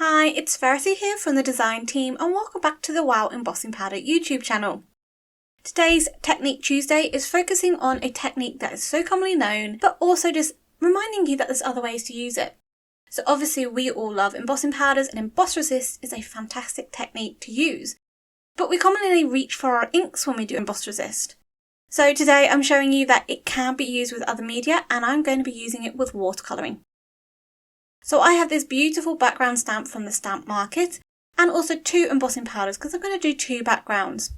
Hi, it's Verity here from the design team and welcome back to the Wow Embossing Powder YouTube channel. Today's Technique Tuesday is focusing on a technique that is so commonly known, but also just reminding you that there's other ways to use it. So obviously we all love embossing powders and Emboss Resist is a fantastic technique to use, but we commonly reach for our inks when we do Emboss Resist. So today I'm showing you that it can be used with other media and I'm going to be using it with watercolouring. So I have this beautiful background stamp from the stamp market and also two embossing powders because I'm going to do two backgrounds.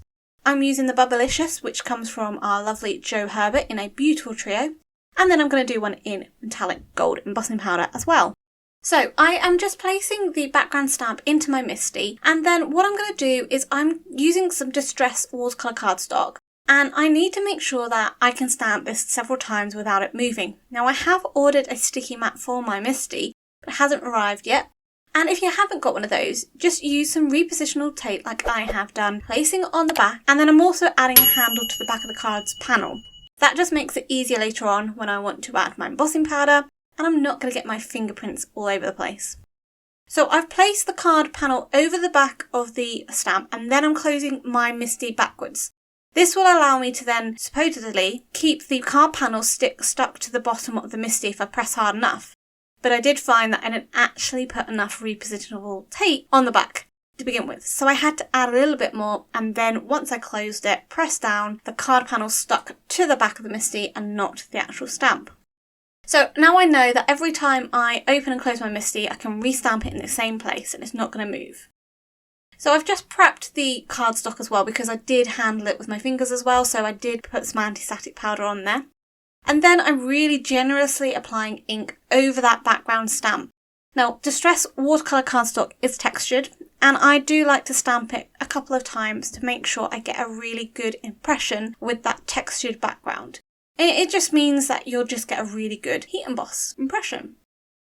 I'm using the Bublicious, which comes from our lovely Jo Herbert in a beautiful trio, and then I'm going to do one in metallic gold embossing powder as well. So I am just placing the background stamp into my MISTI, and then what I'm going to do is I'm using some distress watercolour cardstock, and I need to make sure that I can stamp this several times without it moving. Now I have ordered a sticky mat for my MISTI, but it hasn't arrived yet. And if you haven't got one of those, just use some repositional tape like I have done, placing it on the back, and then I'm also adding a handle to the back of the card's panel. That just makes it easier later on when I want to add my embossing powder, and I'm not going to get my fingerprints all over the place. So I've placed the card panel over the back of the stamp, and then I'm closing my MISTI backwards. This will allow me to then, supposedly, keep the card panel stuck to the bottom of the MISTI if I press hard enough. But I did find that I didn't actually put enough repositionable tape on the back to begin with. So I had to add a little bit more, and then once I closed it, press down, the card panel stuck to the back of the MISTI and not the actual stamp. So now I know that every time I open and close my MISTI, I can restamp it in the same place and it's not going to move. So I've just prepped the cardstock as well because I did handle it with my fingers as well, so I did put some anti-static powder on there. And then I'm really generously applying ink over that background stamp. Now, Distress watercolour cardstock is textured, and I do like to stamp it a couple of times to make sure I get a really good impression with that textured background. It just means that you'll just get a really good heat emboss impression.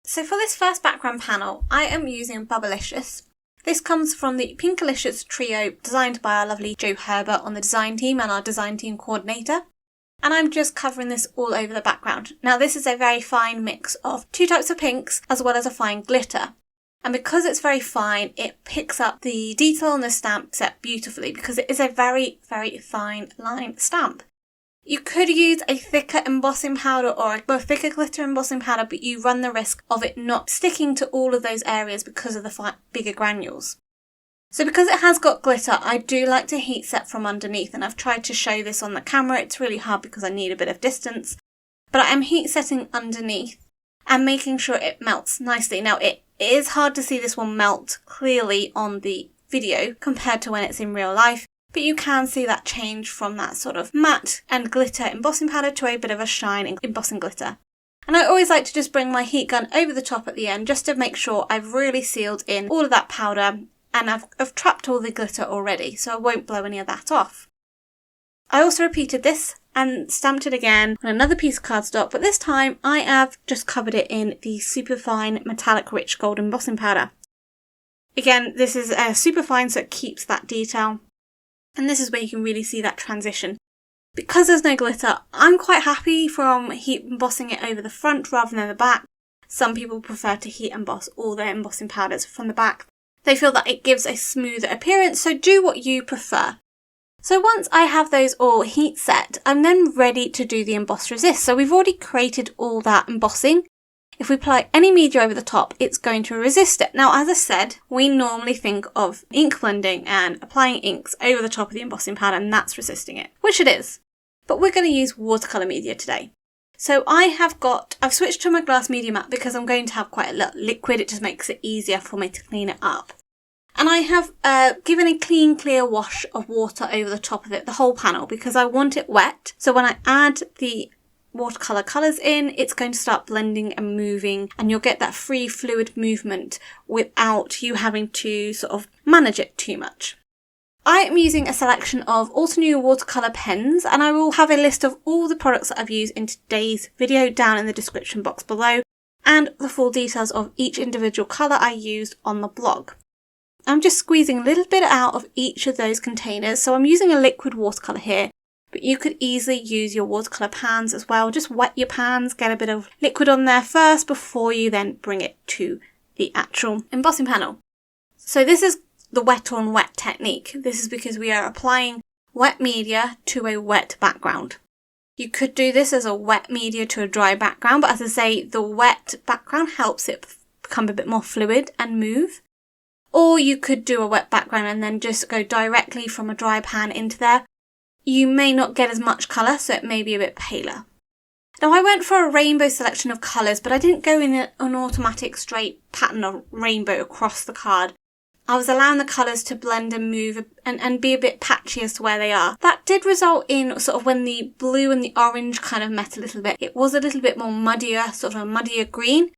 So for this first background panel, I am using Bublicious. This comes from the Pink-a-licious trio designed by our lovely Jo Herbert on the design team and our design team coordinator. And I'm just covering this all over the background. Now this is a very fine mix of two types of pinks as well as a fine glitter. And because it's very fine, it picks up the detail on the stamp set beautifully because it is a very, very fine line stamp. You could use a thicker embossing powder or a thicker glitter embossing powder, but you run the risk of it not sticking to all of those areas because of the bigger granules. So because it has got glitter, I do like to heat set from underneath, and I've tried to show this on the camera. It's really hard because I need a bit of distance, but I am heat setting underneath and making sure it melts nicely. Now it is hard to see this one melt clearly on the video compared to when it's in real life, but you can see that change from that sort of matte and glitter embossing powder to a bit of a shine embossing glitter. And I always like to just bring my heat gun over the top at the end just to make sure I've really sealed in all of that powder. And I've trapped all the glitter already, so I won't blow any of that off. I also repeated this and stamped it again on another piece of cardstock, but this time I have just covered it in the superfine metallic rich gold embossing powder. Again, this is superfine, so it keeps that detail, and this is where you can really see that transition. Because there's no glitter, I'm quite happy from heat embossing it over the front rather than the back. Some people prefer to heat emboss all their embossing powders from the back. They feel that it gives a smoother appearance, so do what you prefer. So once I have those all heat set, I'm then ready to do the Emboss Resist. So we've already created all that embossing. If we apply any media over the top, it's going to resist it. Now, as I said, we normally think of ink blending and applying inks over the top of the embossing powder, and that's resisting it, which it is. But we're going to use watercolour media today. So I've switched to my glass media mat because I'm going to have quite a lot of liquid. It just makes it easier for me to clean it up. And I have given a clean, clear wash of water over the top of it, the whole panel, because I want it wet. So when I add the watercolour colours in, it's going to start blending and moving, and you'll get that free fluid movement without you having to sort of manage it too much. I am using a selection of Altenew watercolour pens, and I will have a list of all the products that I've used in today's video down in the description box below, and the full details of each individual colour I used on the blog. I'm just squeezing a little bit out of each of those containers, so I'm using a liquid watercolour here, but you could easily use your watercolour pans as well. Just wet your pans, get a bit of liquid on there first before you then bring it to the actual embossing panel. So this is the wet on wet technique. This is because we are applying wet media to a wet background. You could do this as a wet media to a dry background, but as I say, the wet background helps it become a bit more fluid and move. Or you could do a wet background and then just go directly from a dry pan into there. You may not get as much colour, so it may be a bit paler. Now I went for a rainbow selection of colours, but I didn't go in an automatic straight pattern of rainbow across the card. I was allowing the colours to blend and move and be a bit patchy as to where they are. That did result in sort of when the blue and the orange kind of met a little bit, it was a little bit more muddier, sort of a muddier green.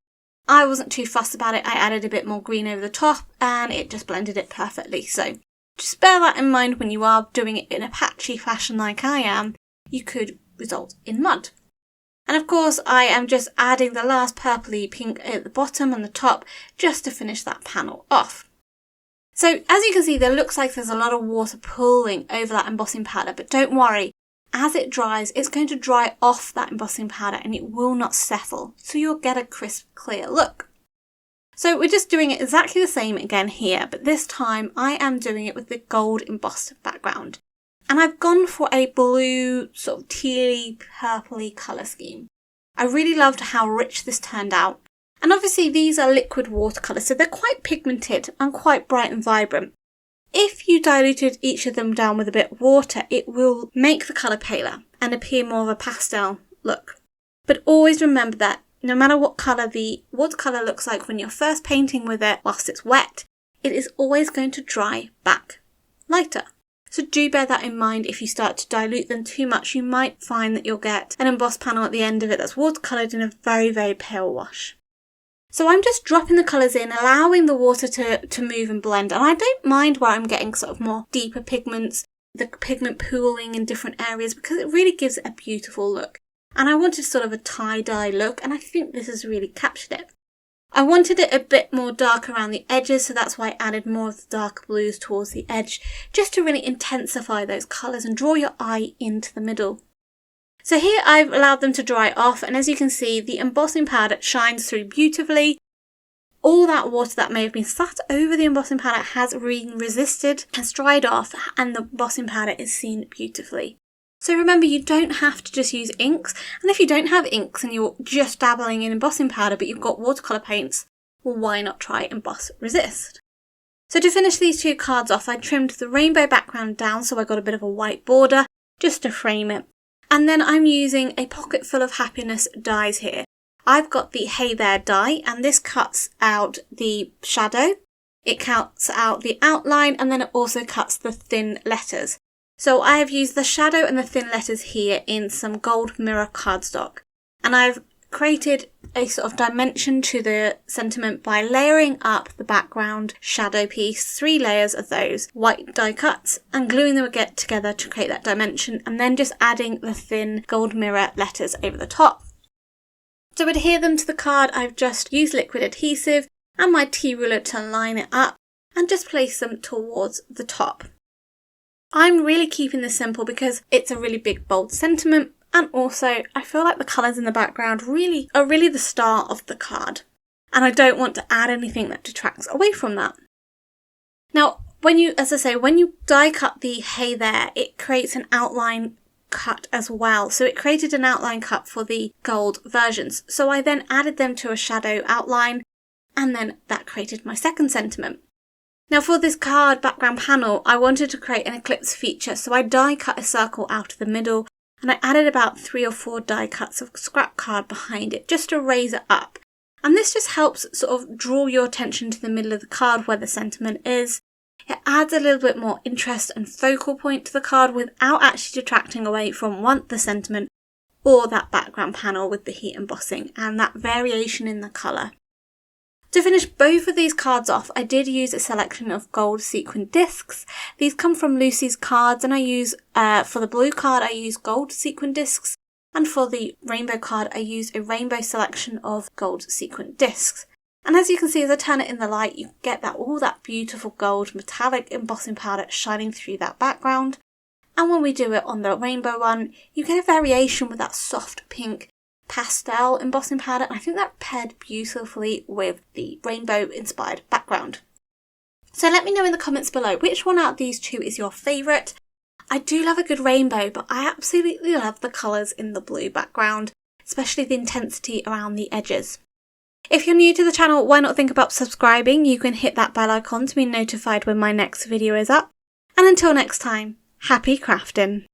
I wasn't too fussed about it. I added a bit more green over the top and it just blended it perfectly. So just bear that in mind when you are doing it in a patchy fashion like I am. You could result in mud. And of course I am just adding the last purpley pink at the bottom and the top just to finish that panel off. So as you can see, there looks like there's a lot of water pooling over that embossing powder, but don't worry, as it dries, it's going to dry off that embossing powder and it will not settle, so you'll get a crisp, clear look. So we're just doing it exactly the same again here, but this time I am doing it with the gold embossed background. And I've gone for a blue, sort of tealy, purpley colour scheme. I really loved how rich this turned out. And obviously these are liquid watercolours, so they're quite pigmented and quite bright and vibrant. If you diluted each of them down with a bit of water, it will make the colour paler and appear more of a pastel look. But always remember that no matter what colour the watercolour looks like when you're first painting with it whilst it's wet, it is always going to dry back lighter. So do bear that in mind. If you start to dilute them too much, you might find that you'll get an embossed panel at the end of it that's watercoloured in a very, very pale wash. So I'm just dropping the colours in, allowing the water to move and blend. And I don't mind where I'm getting sort of more deeper pigments, the pigment pooling in different areas, because it really gives it a beautiful look. And I wanted sort of a tie-dye look, and I think this has really captured it. I wanted it a bit more dark around the edges, so that's why I added more of the dark blues towards the edge, just to really intensify those colours and draw your eye into the middle. So here I've allowed them to dry off, and as you can see, the embossing powder shines through beautifully. All that water that may have been sat over the embossing powder has resisted, has dried off, and the embossing powder is seen beautifully. So remember, you don't have to just use inks, and if you don't have inks and you're just dabbling in embossing powder but you've got watercolour paints, well, why not try Emboss Resist? So to finish these two cards off, I trimmed the rainbow background down so I got a bit of a white border just to frame it. And then I'm using a Pocketfull of Happiness dies here. I've got the Hey There die, and this cuts out the shadow, it cuts out the outline, and then it also cuts the thin letters. So I have used the shadow and the thin letters here in some gold mirror cardstock. And I've created a sort of dimension to the sentiment by layering up the background shadow piece, 3 layers of those white die cuts, and gluing them together to create that dimension, and then just adding the thin gold mirror letters over the top. To adhere them to the card, I've just used liquid adhesive and my T-ruler to line it up and just place them towards the top. I'm really keeping this simple because it's a really big bold sentiment, and also I feel like the colours in the background are really the star of the card, and I don't want to add anything that detracts away from that. Now, when you die cut the Hey There, it creates an outline cut as well. So it created an outline cut for the gold versions. So I then added them to a shadow outline, and then that created my second sentiment. Now for this card background panel, I wanted to create an eclipse feature, so I die cut a circle out of the middle, and I added about 3 or 4 die cuts of scrap card behind it just to raise it up. And this just helps sort of draw your attention to the middle of the card where the sentiment is. It adds a little bit more interest and focal point to the card without actually detracting away from the sentiment or that background panel with the heat embossing and that variation in the colour. To finish both of these cards off, I did use a selection of gold sequin discs. These come from Lucy's cards, and I use, for the blue card, I use gold sequin discs, and for the rainbow card, I use a rainbow selection of gold sequin discs. And as you can see, as I turn it in the light, you get all that beautiful gold metallic embossing powder shining through that background. And when we do it on the rainbow one, you get a variation with that soft pink pastel embossing powder, and I think that paired beautifully with the rainbow inspired background. So let me know in the comments below which one out of these two is your favourite. I do love a good rainbow, but I absolutely love the colours in the blue background, especially the intensity around the edges. If you're new to the channel, why not think about subscribing? You can hit that bell icon to be notified when my next video is up. And until next time, happy crafting!